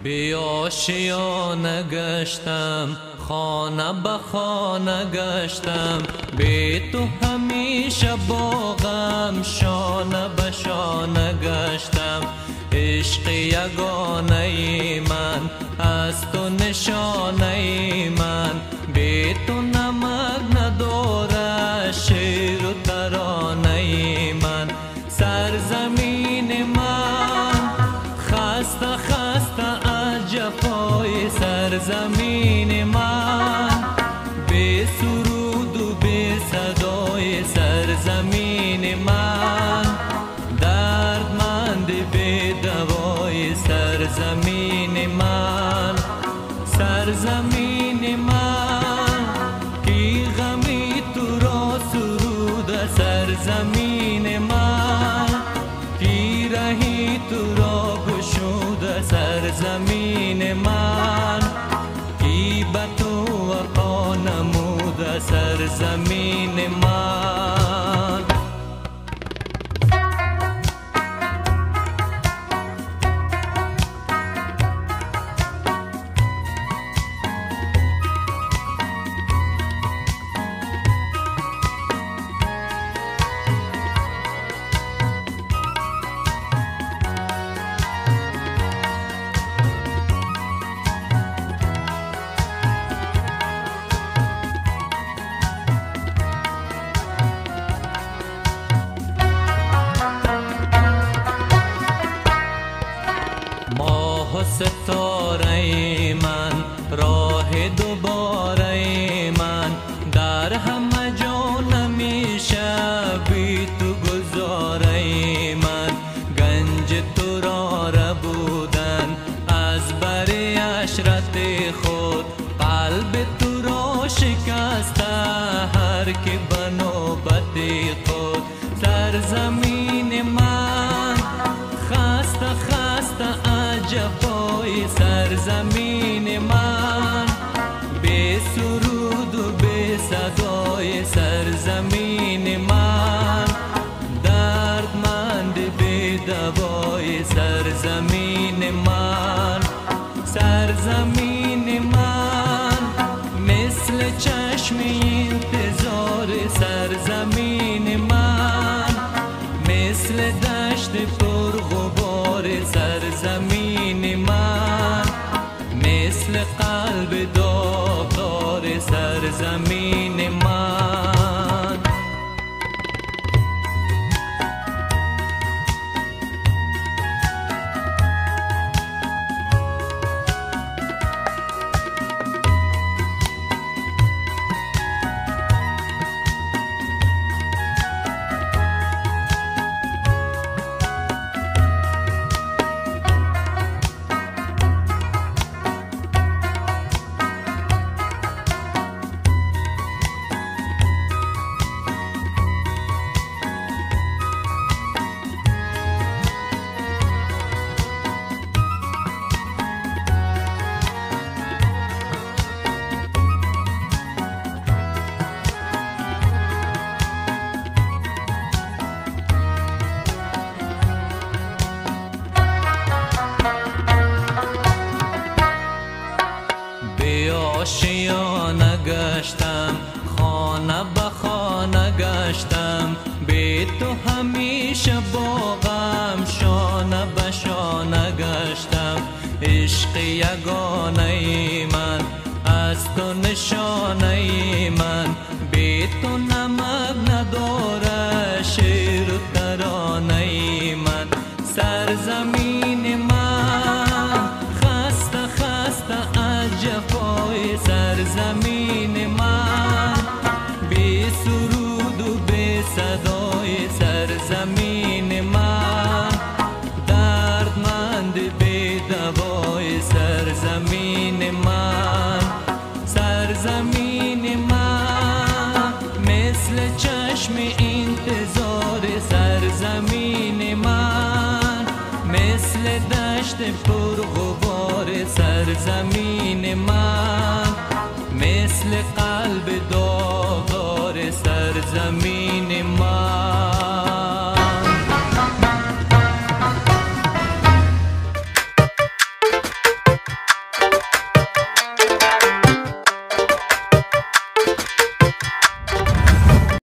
بی آشیانه گشتم، خانه به خانه گشتم، بی تو همیشه با غم شانه به شانه گشتم. عشق یگانه من از تو نشانه من، بی تو نمک نداره شعر و ترانه من. سرزمین من خسته خسته از جفای سرزمین من، بی سرود و بی صدای سرزمین من، دردمند بی دوای سرزمین من. سرزمین من کی غمی تو را سرود، سرزمین من کی رهی تو را گشود، سرزمین من کی به تو وفا نمود، سرزمین من. ماه و ستاره من، راه دوباره من، در همه جا نمیشه بی تو گذاره من. گنج تو را ربودن از بر عشرت خود، قلب تو را شکسته هر که به نوبت خود. سرزمین من خسته خسته جفای سرزمین من، بی سرود و بی صدای سرزمین من، دردمند بی دوای سرزمین من. سرزمین من مثل چشم انتظار سرزمین من، مثل دشت پرغبار سرزمین من، مثل قلب داغدار سرزمین من. آشیانه گشتم، خانه به خانه گشتم، بی تو همیشه با غم شانه به شانه گشتم. عشق یگانه من از تو نشانه من، بی تو نمک نداره شعر و ترانه من. سرزمین من خسته خسته از جفای سرزمین من، بی سرود و بی صدای سرزمین من، دردمند بی دوای سرزمین من. سرزمین من مثل چشم انتظار سرزمین من، مثل دشت پرغبار سرزمین من، مثل قلب داغدار سرزمین